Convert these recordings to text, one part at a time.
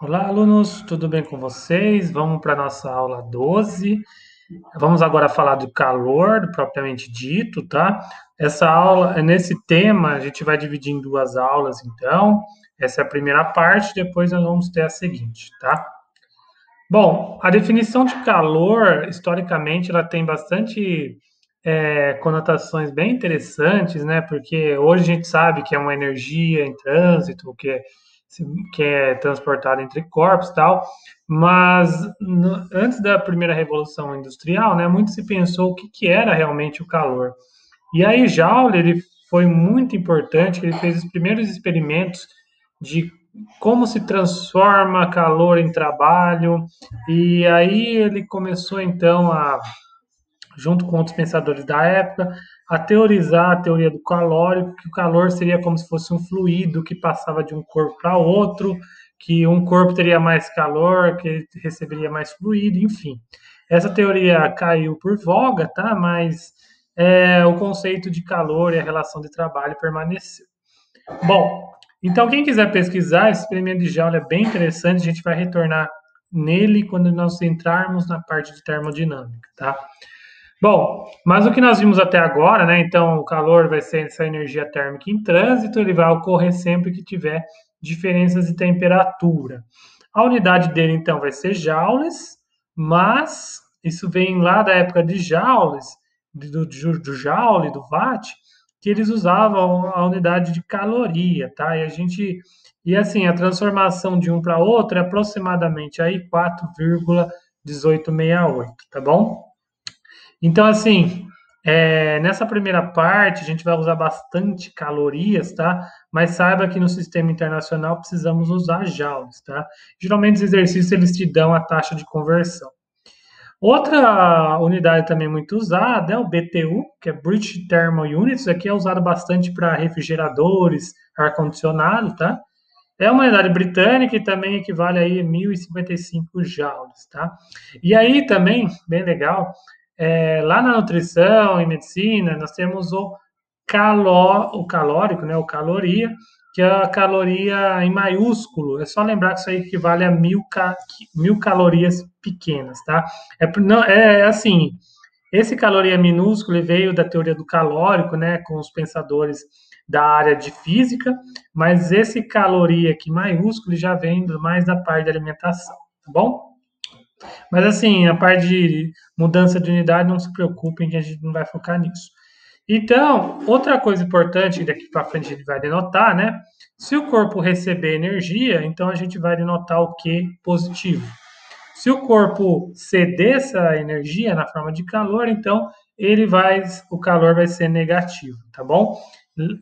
Olá, alunos, tudo bem com vocês? Vamos para a nossa aula 12. Vamos agora falar do calor, propriamente dito, tá? Essa aula, nesse tema, a gente vai dividir em duas aulas, então. Essa é a primeira parte, depois nós vamos ter a seguinte, tá? Bom, a definição de calor, historicamente, ela tem bastante conotações bem interessantes, né? Porque hoje a gente sabe que é uma energia em trânsito, que é transportada entre corpos e tal, mas antes da primeira revolução industrial, né, muito se pensou o que era realmente o calor. E aí Joule, ele foi muito importante, ele fez os primeiros experimentos de como se transforma calor em trabalho, e aí ele começou então junto com outros pensadores da época, a teorizar a teoria do calórico, que o calor seria como se fosse um fluido que passava de um corpo para outro, que um corpo teria mais calor, que receberia mais fluido, enfim. Essa teoria caiu por voga, tá? Mas o conceito de calor e a relação de trabalho permaneceu. Bom, então quem quiser pesquisar, esse experimento de Joule é bem interessante, a gente vai retornar nele quando nós entrarmos na parte de termodinâmica, tá? Bom, mas o que nós vimos até agora, né? Então, o calor vai ser essa energia térmica em trânsito, ele vai ocorrer sempre que tiver diferenças de temperatura. A unidade dele, então, vai ser joules, mas isso vem lá da época de joules, do joule, do watt, que eles usavam a unidade de caloria, tá? E assim, a transformação de um para outro é aproximadamente aí 4,1868, tá bom? Então, assim, nessa primeira parte a gente vai usar bastante calorias, tá? Mas saiba que no sistema internacional precisamos usar joules, tá? Geralmente os exercícios eles te dão a taxa de conversão. Outra unidade também muito usada é o BTU, que é British Thermal Units. Isso aqui é usado bastante para refrigeradores, ar-condicionado, tá? É uma unidade britânica e também equivale aí a 1.055 joules, tá? E aí também, bem legal, lá na nutrição e medicina, nós temos o calórico, né, o caloria, que é a caloria em maiúsculo. É só lembrar que isso aí equivale a 1.000 calorias pequenas, tá? Não, assim, esse caloria minúsculo veio da teoria do calórico, né, com os pensadores da área de física, mas esse caloria aqui maiúsculo já vem mais da parte da alimentação, tá bom? Mas assim, a parte de mudança de unidade, não se preocupem que a gente não vai focar nisso. Então, outra coisa importante daqui para frente a gente vai denotar, né? Se o corpo receber energia, então a gente vai denotar o Q positivo. Se o corpo ceder essa energia na forma de calor, então o calor vai ser negativo, tá bom?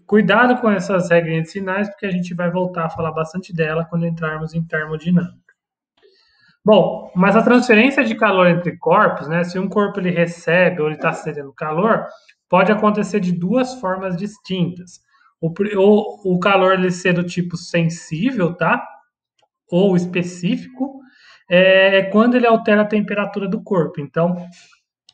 Cuidado com essas regrinhas de sinais, porque a gente vai voltar a falar bastante dela quando entrarmos em termodinâmica. Bom, mas a transferência de calor entre corpos, né? Se um corpo ele recebe ou ele está cedendo calor, pode acontecer de duas formas distintas. O calor ele ser do tipo sensível, tá? Ou específico, é quando ele altera a temperatura do corpo. Então,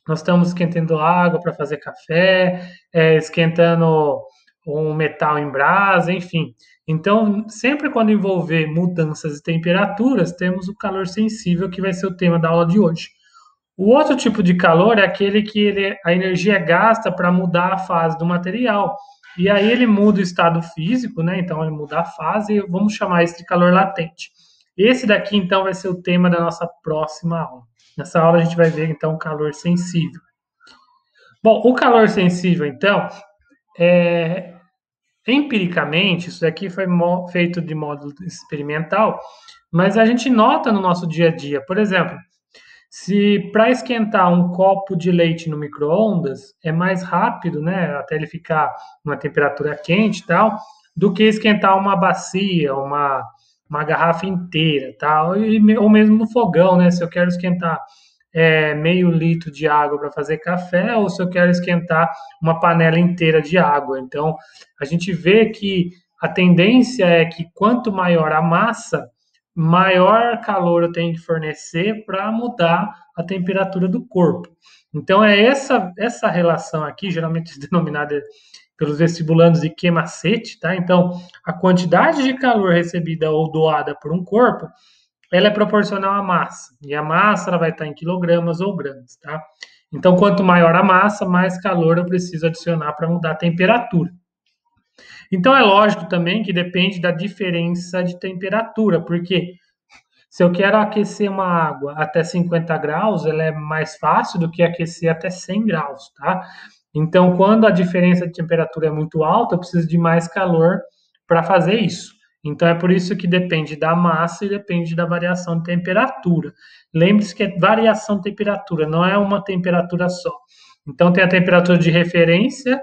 nós estamos esquentando água para fazer café, esquentando um metal em brasa, enfim. Então, sempre quando envolver mudanças de temperaturas, temos o calor sensível, que vai ser o tema da aula de hoje. O outro tipo de calor é aquele que a energia é gasta para mudar a fase do material. E aí ele muda o estado físico, né? Então ele muda a fase e vamos chamar isso de calor latente. Esse daqui, então, vai ser o tema da nossa próxima aula. Nessa aula a gente vai ver, então, o calor sensível. Bom, o calor sensível, então, é, empiricamente, isso daqui foi feito de modo experimental, mas a gente nota no nosso dia a dia. Por exemplo, se para esquentar um copo de leite no micro-ondas é mais rápido, né, até ele ficar numa temperatura quente e tal, do que esquentar uma bacia, uma garrafa inteira, tal, ou mesmo no fogão, né, se eu quero esquentar meio litro de água para fazer café, ou se eu quero esquentar uma panela inteira de água. Então, a gente vê que a tendência é que quanto maior a massa, maior calor eu tenho que fornecer para mudar a temperatura do corpo. Então, é essa relação aqui, geralmente denominada pelos vestibulandos de Q-macete, tá? Então, a quantidade de calor recebida ou doada por um corpo ela é proporcional à massa. E a massa ela vai estar em quilogramas ou gramas, tá? Então, quanto maior a massa, mais calor eu preciso adicionar para mudar a temperatura. Então, é lógico também que depende da diferença de temperatura, porque se eu quero aquecer uma água até 50 graus, ela é mais fácil do que aquecer até 100 graus, tá? Então, quando a diferença de temperatura é muito alta, eu preciso de mais calor para fazer isso. Então, é por isso que depende da massa e depende da variação de temperatura. Lembre-se que é variação de temperatura, não é uma temperatura só. Então, tem a temperatura de referência,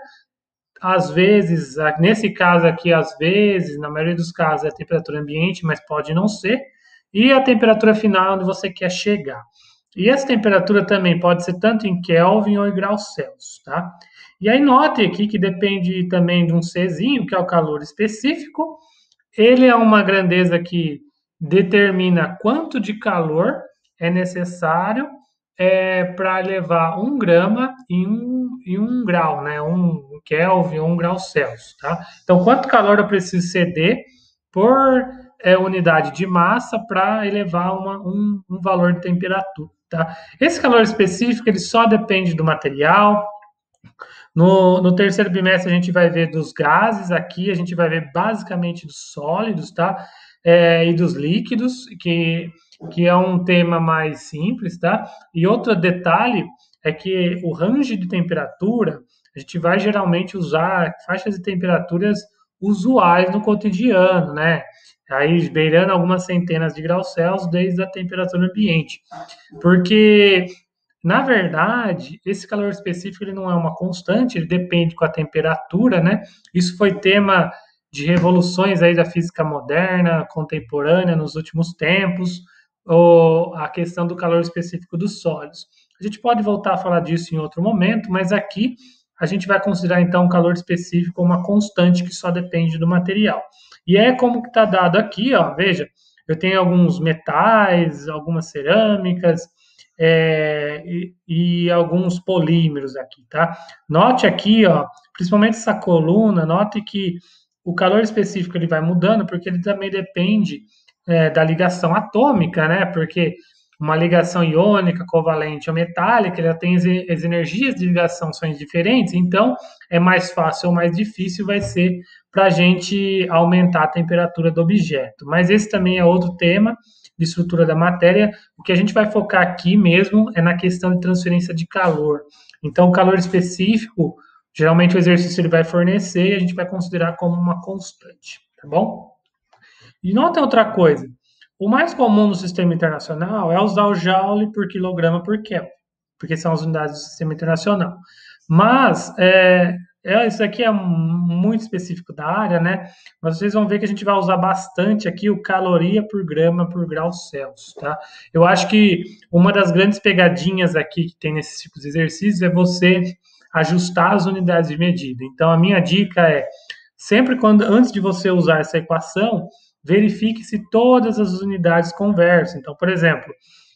às vezes, nesse caso aqui, às vezes, na maioria dos casos, é a temperatura ambiente, mas pode não ser, e a temperatura final onde você quer chegar. E essa temperatura também pode ser tanto em Kelvin ou em graus Celsius, tá? E aí note aqui que depende também de um Czinho, que é o calor específico. Ele é uma grandeza que determina quanto de calor é necessário para levar 1 grama em um grau, né? 1 Kelvin ou 1 grau Celsius, tá? Então, quanto calor eu preciso ceder por unidade de massa para elevar um valor de temperatura, tá? Esse calor específico, ele só depende do material. No terceiro bimestre, a gente vai ver dos gases, aqui a gente vai ver basicamente dos sólidos, tá? E dos líquidos, que é um tema mais simples, tá? E outro detalhe é que o range de temperatura, a gente vai geralmente usar faixas de temperaturas usuais no cotidiano, né? Aí beirando algumas centenas de graus Celsius desde a temperatura ambiente. Porque na verdade, esse calor específico ele não é uma constante, ele depende com a temperatura, né? Isso foi tema de revoluções aí da física moderna, contemporânea, nos últimos tempos, ou a questão do calor específico dos sólidos. A gente pode voltar a falar disso em outro momento, mas aqui a gente vai considerar então o calor específico uma constante que só depende do material. E é como que está dado aqui, ó, veja, eu tenho alguns metais, algumas cerâmicas, e alguns polímeros aqui, tá? Note aqui, ó, principalmente essa coluna, note que o calor específico ele vai mudando, porque ele também depende da ligação atômica, né? Porque uma ligação iônica, covalente ou metálica, ela tem as energias de ligação são diferentes, então é mais fácil ou mais difícil vai ser para a gente aumentar a temperatura do objeto. Mas esse também é outro tema de estrutura da matéria. O que a gente vai focar aqui mesmo é na questão de transferência de calor. Então, o calor específico, geralmente o exercício ele vai fornecer e a gente vai considerar como uma constante, tá bom? E nota outra coisa, o mais comum no sistema internacional é usar o joule por quilograma por Kelvin, porque são as unidades do sistema internacional. Mas isso aqui é muito específico da área, né? Mas vocês vão ver que a gente vai usar bastante aqui o caloria por grama por grau Celsius, tá? Eu acho que uma das grandes pegadinhas aqui que tem nesses tipos de exercícios é você ajustar as unidades de medida. Então, a minha dica é, sempre antes de você usar essa equação, verifique se todas as unidades conversam. Então, por exemplo,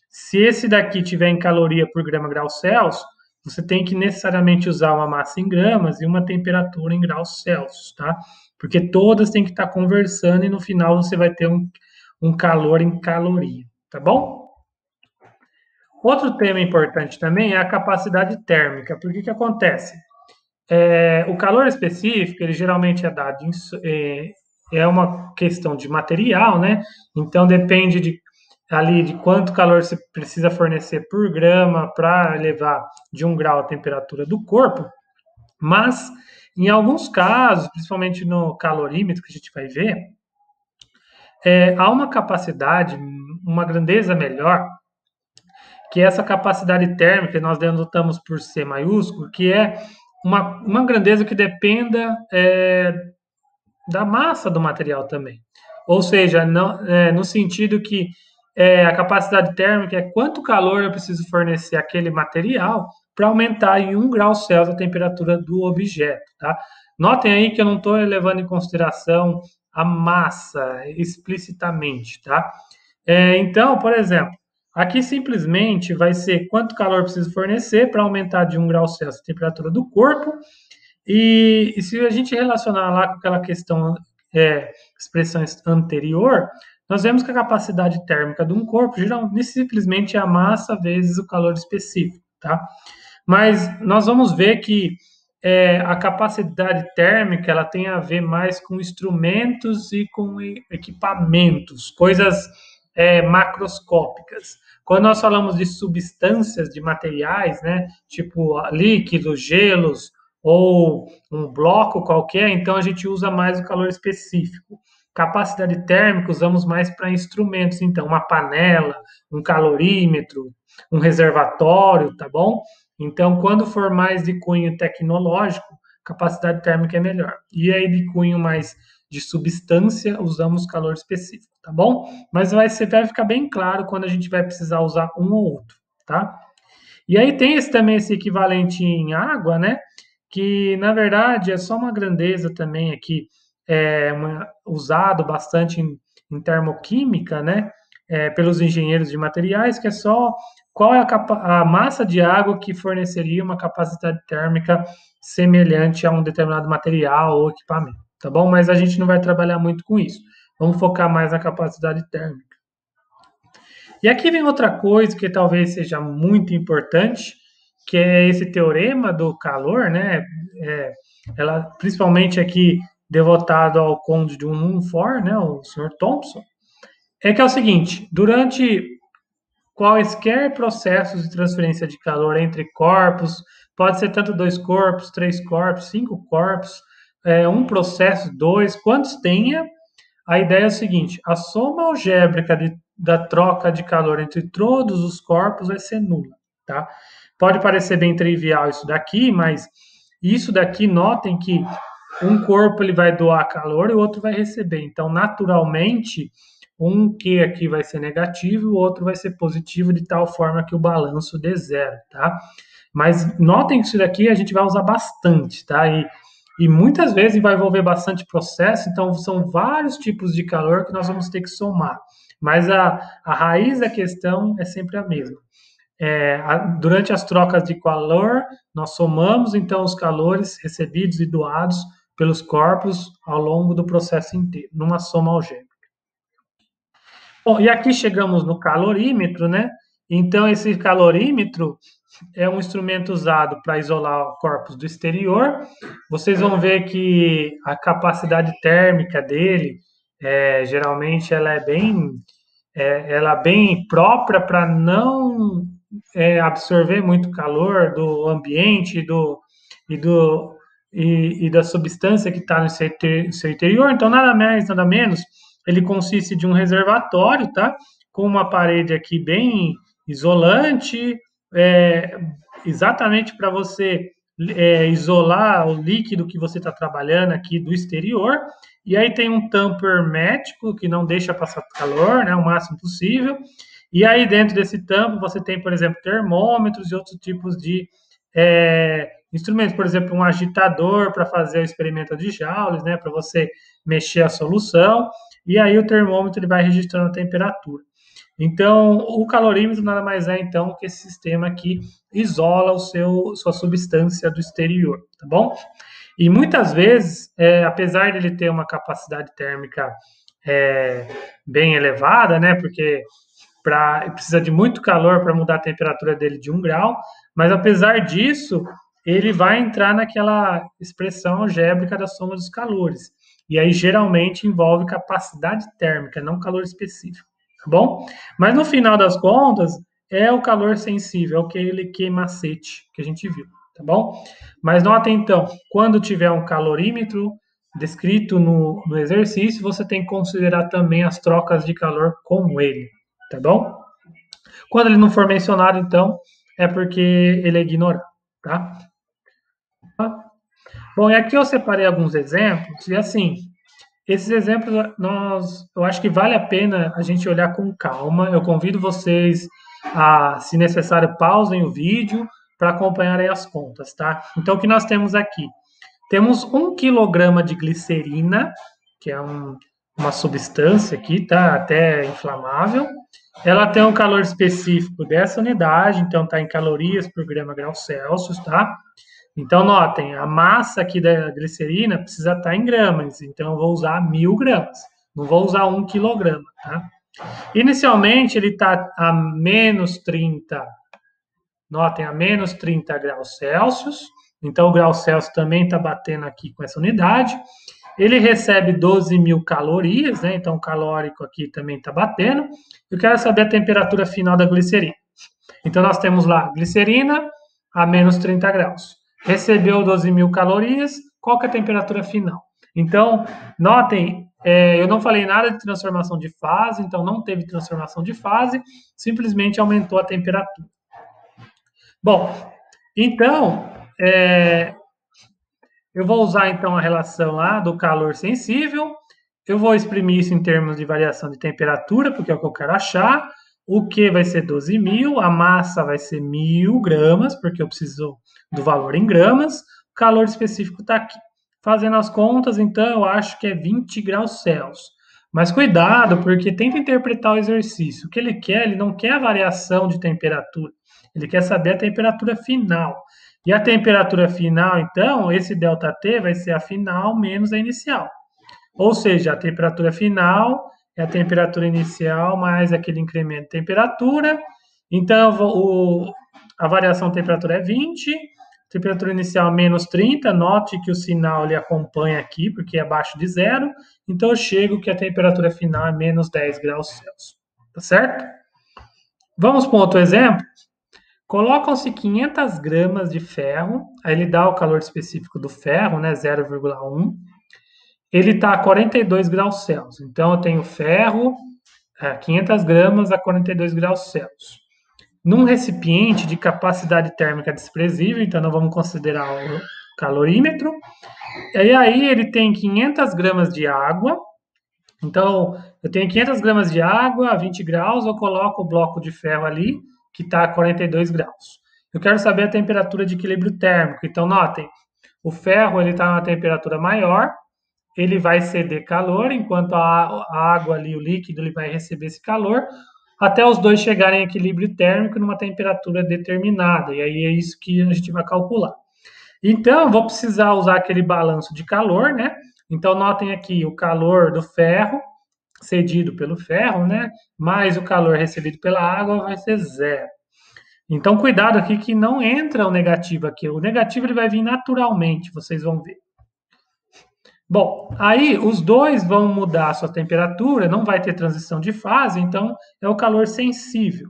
se esse daqui tiver em caloria por grama grau Celsius, você tem que necessariamente usar uma massa em gramas e uma temperatura em graus Celsius, tá? Porque todas têm que estar conversando e no final você vai ter um calor em caloria, tá bom? Outro tema importante também é a capacidade térmica. Por que acontece? O calor específico, ele geralmente é dado é uma questão de material, né? Então depende de quanto calor você precisa fornecer por grama para elevar de 1 grau a temperatura do corpo. Mas em alguns casos, principalmente no calorímetro que a gente vai ver, há uma capacidade, uma grandeza melhor, que é essa capacidade térmica que nós denotamos por C maiúsculo, que é uma grandeza que dependa da massa do material também. Ou seja, no sentido que a capacidade térmica é quanto calor eu preciso fornecer àquele material para aumentar em 1 grau Celsius a temperatura do objeto. Tá? Notem aí que eu não estou levando em consideração a massa explicitamente. Tá? Então, por exemplo, aqui simplesmente vai ser quanto calor eu preciso fornecer para aumentar de 1 grau Celsius a temperatura do corpo. E se a gente relacionar lá com aquela questão, expressão anterior, nós vemos que a capacidade térmica de um corpo geralmente simplesmente é a massa vezes o calor específico, tá? Mas nós vamos ver que a capacidade térmica ela tem a ver mais com instrumentos e com equipamentos, coisas macroscópicas. Quando nós falamos de substâncias, de materiais, né, tipo líquidos, gelos ou um bloco qualquer, então a gente usa mais o calor específico. Capacidade térmica usamos mais para instrumentos, então uma panela, um calorímetro, um reservatório, tá bom? Então, quando for mais de cunho tecnológico, capacidade térmica é melhor. E aí, de cunho mais de substância, usamos calor específico, tá bom? Mas vai ficar bem claro quando a gente vai precisar usar um ou outro, tá? E aí tem também esse equivalente em água, né? Que, na verdade, é só uma grandeza também aqui, usado bastante em termoquímica, né? Pelos engenheiros de materiais, que é só qual é a massa de água que forneceria uma capacidade térmica semelhante a um determinado material ou equipamento, tá bom? Mas a gente não vai trabalhar muito com isso. Vamos focar mais na capacidade térmica. E aqui vem outra coisa que talvez seja muito importante, que é esse teorema do calor, né? Ela, principalmente aqui devotado ao conde de Unford, né? O Sr. Thomson, que é o seguinte: durante quaisquer processos de transferência de calor entre corpos, pode ser tanto 2 corpos, 3 corpos, 5 corpos, um processo, 2, quantos tenha, a ideia é o seguinte: a soma algébrica da troca de calor entre todos os corpos vai ser nula, tá? Pode parecer bem trivial isso daqui, mas isso daqui, notem que um corpo ele vai doar calor e o outro vai receber. Então, naturalmente, um Q aqui vai ser negativo e o outro vai ser positivo, de tal forma que o balanço dê zero, tá? Mas notem que isso daqui a gente vai usar bastante, tá? E muitas vezes vai envolver bastante processo, então são vários tipos de calor que nós vamos ter que somar. Mas a raiz da questão é sempre a mesma. Durante as trocas de calor, nós somamos então os calores recebidos e doados pelos corpos ao longo do processo inteiro, numa soma algébrica. Bom, e aqui chegamos no calorímetro, né? Então, esse calorímetro é um instrumento usado para isolar corpos do exterior. Vocês vão ver que a capacidade térmica dele, geralmente, ela é bem própria para não absorver muito calor do ambiente e da substância que está no seu interior. Então, nada mais, nada menos, ele consiste de um reservatório, tá? Com uma parede aqui bem isolante, exatamente para você isolar o líquido que você está trabalhando aqui do exterior. E aí tem um tampo hermético que não deixa passar calor, né, o máximo possível. E aí dentro desse tampo você tem, por exemplo, termômetros e outros tipos de instrumentos, por exemplo, um agitador para fazer o experimento de Joules, né, para você mexer a solução. E aí o termômetro ele vai registrando a temperatura. Então, o calorímetro nada mais é, então, que esse sistema que isola sua substância do exterior, tá bom? E muitas vezes, apesar de ele ter uma capacidade térmica bem elevada, né, porque precisa de muito calor para mudar a temperatura dele de 1 grau, mas apesar disso, ele vai entrar naquela expressão algébrica da soma dos calores. E aí, geralmente, envolve capacidade térmica, não calor específico. Tá bom? Mas no final das contas, é o calor sensível, aquele queimacete que a gente viu, tá bom? Mas notem então, quando tiver um calorímetro descrito no exercício, você tem que considerar também as trocas de calor com ele, tá bom? Quando ele não for mencionado, então, é porque ele é ignorado, tá? Bom, e aqui eu separei alguns exemplos, e assim, esses exemplos, eu acho que vale a pena a gente olhar com calma. Eu convido vocês a, se necessário, pausem o vídeo para acompanharem as contas, tá? Então, o que nós temos aqui? Temos 1 quilograma de glicerina, que é uma substância aqui, tá? Até inflamável. Ela tem um calor específico dessa unidade, então está em calorias por grau Celsius, tá? Então, notem, a massa aqui da glicerina precisa estar em gramas, então eu vou usar 1000 gramas. Não vou usar 1 quilograma, tá? Inicialmente, ele está a menos 30, notem, a menos 30 graus Celsius. Então, o grau Celsius também está batendo aqui com essa unidade. Ele recebe 12.000 calorias, né? Então, o calórico aqui também está batendo. Eu quero saber a temperatura final da glicerina. Então, nós temos lá glicerina a menos 30 graus. Recebeu 12.000 calorias, qual que é a temperatura final? Então, notem, eu não falei nada de transformação de fase, então não teve transformação de fase, simplesmente aumentou a temperatura. Bom, então, eu vou usar então a relação lá do calor sensível, eu vou exprimir isso em termos de variação de temperatura, porque é o que eu quero achar. O Q vai ser 12.000, a massa vai ser 1.000 gramas, porque eu preciso do valor em gramas, o calor específico está aqui. Fazendo as contas, então, eu acho que é 20 graus Celsius. Mas cuidado, porque tenta interpretar o exercício. O que ele quer, ele não quer a variação de temperatura, ele quer saber a temperatura final. E a temperatura final, então, esse ΔT vai ser a final menos a inicial. Ou seja, a temperatura final é a temperatura inicial mais aquele incremento de temperatura. Então, a variação de temperatura é 20, temperatura inicial menos 30. Note que o sinal ele acompanha aqui, porque é abaixo de zero. Então, eu chego que a temperatura final é menos 10 graus Celsius. Tá certo? Vamos para um outro exemplo? Colocam-se 500 gramas de ferro, aí ele dá o calor específico do ferro, né, 0,1. Ele está a 42 graus Celsius. Então, eu tenho ferro, 500 gramas a 42 graus Celsius. Num recipiente de capacidade térmica desprezível, então não vamos considerar o calorímetro. E aí ele tem 500 gramas de água. Então, eu tenho 500 gramas de água a 20 graus, eu coloco o bloco de ferro ali, que está a 42 graus. Eu quero saber a temperatura de equilíbrio térmico. Então, notem, o ferro está a uma temperatura maior, ele vai ceder calor, enquanto a água ali, o líquido, ele vai receber esse calor, até os dois chegarem em equilíbrio térmico numa temperatura determinada. E aí é isso que a gente vai calcular. Então, eu vou precisar usar aquele balanço de calor, né? Então, notem aqui o calor do ferro, cedido pelo ferro, né? Mais o calor recebido pela água vai ser zero. Então, cuidado aqui que não entra o negativo aqui. O negativo ele vai vir naturalmente, vocês vão ver. Bom, aí os dois vão mudar a sua temperatura, não vai ter transição de fase, então é o calor sensível.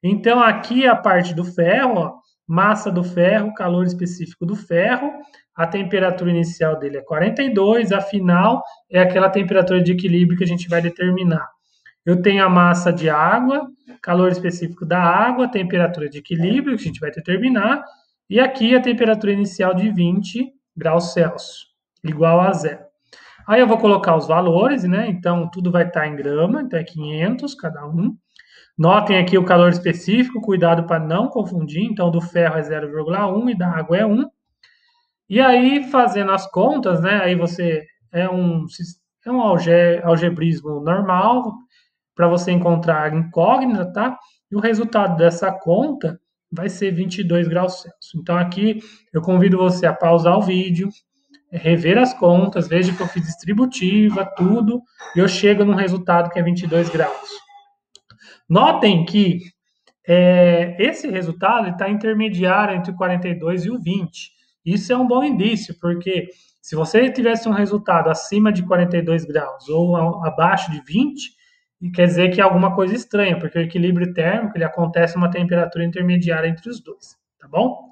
Então, aqui é a parte do ferro, ó, massa do ferro, calor específico do ferro, a temperatura inicial dele é 42, a final é aquela temperatura de equilíbrio que a gente vai determinar. Eu tenho a massa de água, calor específico da água, temperatura de equilíbrio que a gente vai determinar, e aqui a temperatura inicial de 20 graus Celsius, igual a zero. Aí eu vou colocar os valores, né? Então, tudo vai estar em grama, então é 500 cada um. Notem aqui o calor específico, cuidado para não confundir. Então, do ferro é 0,1 e da água é 1. E aí, fazendo as contas, né? Aí você é um algebrismo normal para você encontrar a incógnita, tá? E o resultado dessa conta vai ser 22 graus Celsius. Então, aqui eu convido você a pausar o vídeo, rever as contas, veja que eu fiz distributiva, tudo, e eu chego num resultado que é 22 graus. Notem que esse resultado está intermediário entre o 42 e o 20. Isso é um bom indício, porque se você tivesse um resultado acima de 42 graus ou abaixo de 20, quer dizer que é alguma coisa estranha, porque o equilíbrio térmico ele acontece a uma temperatura intermediária entre os dois, tá bom?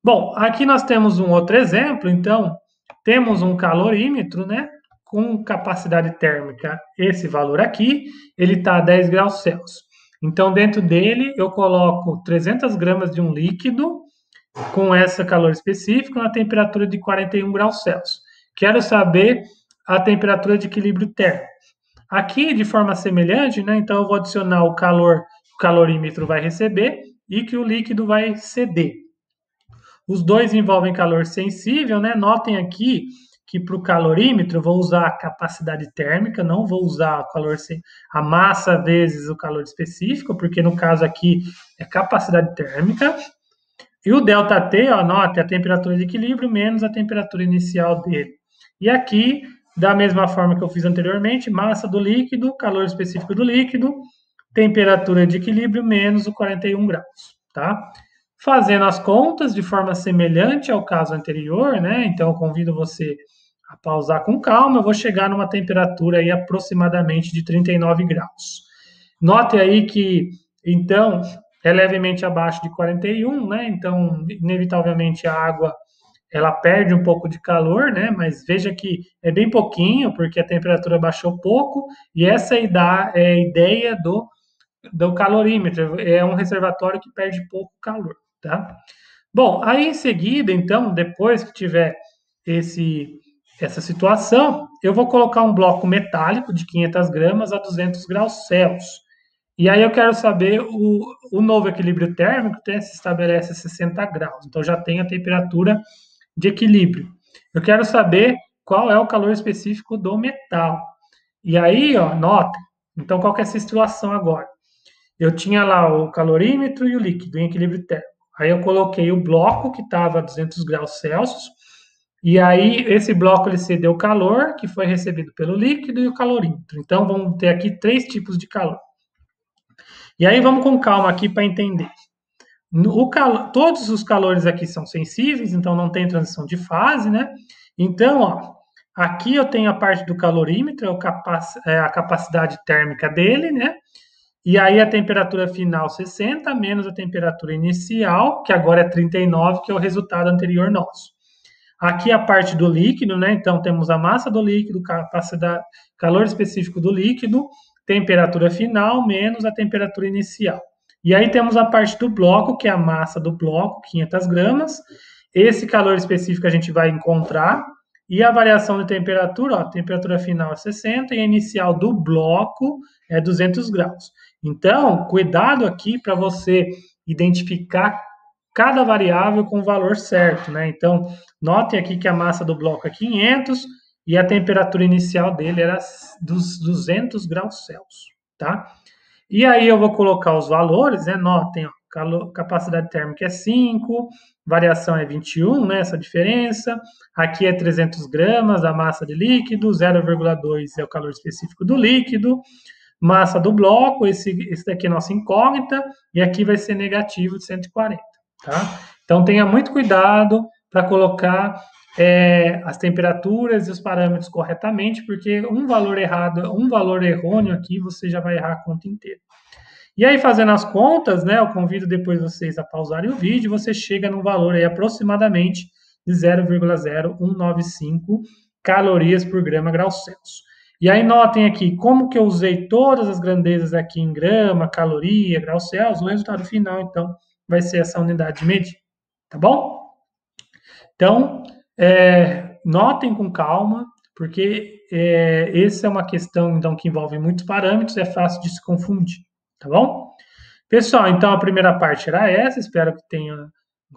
Bom, aqui nós temos um outro exemplo, então, temos um calorímetro, né, com capacidade térmica, esse valor aqui, ele está a 10 graus Celsius. Então, dentro dele, eu coloco 300 gramas de um líquido com esse calor específico na temperatura de 41 graus Celsius. Quero saber a temperatura de equilíbrio térmico. Aqui, de forma semelhante, né, então eu vou adicionar o calor que o calorímetro vai receber e que o líquido vai ceder. Os dois envolvem calor sensível, né? Notem aqui que para o calorímetro eu vou usar a capacidade térmica, não vou usar a massa vezes o calor específico, porque no caso aqui é capacidade térmica. E o ΔT, ó, note a temperatura de equilíbrio menos a temperatura inicial dele. E aqui da mesma forma que eu fiz anteriormente, massa do líquido, calor específico do líquido, temperatura de equilíbrio menos o 41 graus, tá? Fazendo as contas de forma semelhante ao caso anterior, né? Então, eu convido você a pausar com calma, eu vou chegar numa temperatura aí aproximadamente de 39 graus. Note aí que, então, é levemente abaixo de 41, né? Então, inevitavelmente a água ela perde um pouco de calor, né? Mas veja que é bem pouquinho, porque a temperatura baixou pouco, e essa é a ideia do calorímetro, é um reservatório que perde pouco calor, tá? Bom, aí em seguida, então, depois que tiver essa situação, eu vou colocar um bloco metálico de 500 gramas a 200 graus Celsius. E aí eu quero saber o novo equilíbrio térmico, né, se estabelece a 60 graus. Então já tem a temperatura de equilíbrio. Eu quero saber qual é o calor específico do metal. E aí, ó, nota. Então qual que é essa situação agora? Eu tinha lá o calorímetro e o líquido em equilíbrio térmico. Aí eu coloquei o bloco que estava a 200 graus Celsius, e aí esse bloco ele cedeu calor, que foi recebido pelo líquido e o calorímetro. Então vamos ter aqui 3 tipos de calor. E aí vamos com calma aqui para entender. Todos os calores aqui são sensíveis, então não tem transição de fase, né? Então, ó, aqui eu tenho a parte do calorímetro, a capacidade térmica dele, né? E aí a temperatura final 60 menos a temperatura inicial, que agora é 39, que é o resultado anterior nosso. Aqui a parte do líquido, né? Então temos a massa do líquido, capacidade, calor específico do líquido, temperatura final menos a temperatura inicial. E aí temos a parte do bloco, que é a massa do bloco, 500 gramas. Esse calor específico a gente vai encontrar. E a variação de temperatura, ó, temperatura final é 60 e a inicial do bloco é 200 graus. Então, cuidado aqui para você identificar cada variável com o valor certo, né? Então, notem aqui que a massa do bloco é 500 e a temperatura inicial dele era dos 200 graus Celsius, tá? E aí eu vou colocar os valores, né? Notem, ó, capacidade térmica é 5, variação é 21, né? Essa diferença. Aqui é 300 gramas a massa de líquido, 0,2 é o calor específico do líquido. Massa do bloco, esse daqui é nossa incógnita, e aqui vai ser negativo de 140, tá? Então tenha muito cuidado para colocar as temperaturas e os parâmetros corretamente, porque um valor errado, um valor errôneo aqui, você já vai errar a conta inteira. E aí, fazendo as contas, né, eu convido depois vocês a pausarem o vídeo, você chega num valor aí aproximadamente de 0,0195 calorias por grama grau Celsius. E aí notem aqui, como que eu usei todas as grandezas aqui em grama, caloria, grau Celsius, o resultado final, então, vai ser essa unidade de medida, tá bom? Então, notem com calma, porque essa é uma questão, então, que envolve muitos parâmetros, é fácil de se confundir, tá bom? Pessoal, então a primeira parte era essa, espero que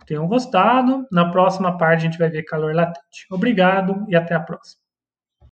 tenham gostado. Na próxima parte a gente vai ver calor latente. Obrigado e até a próxima.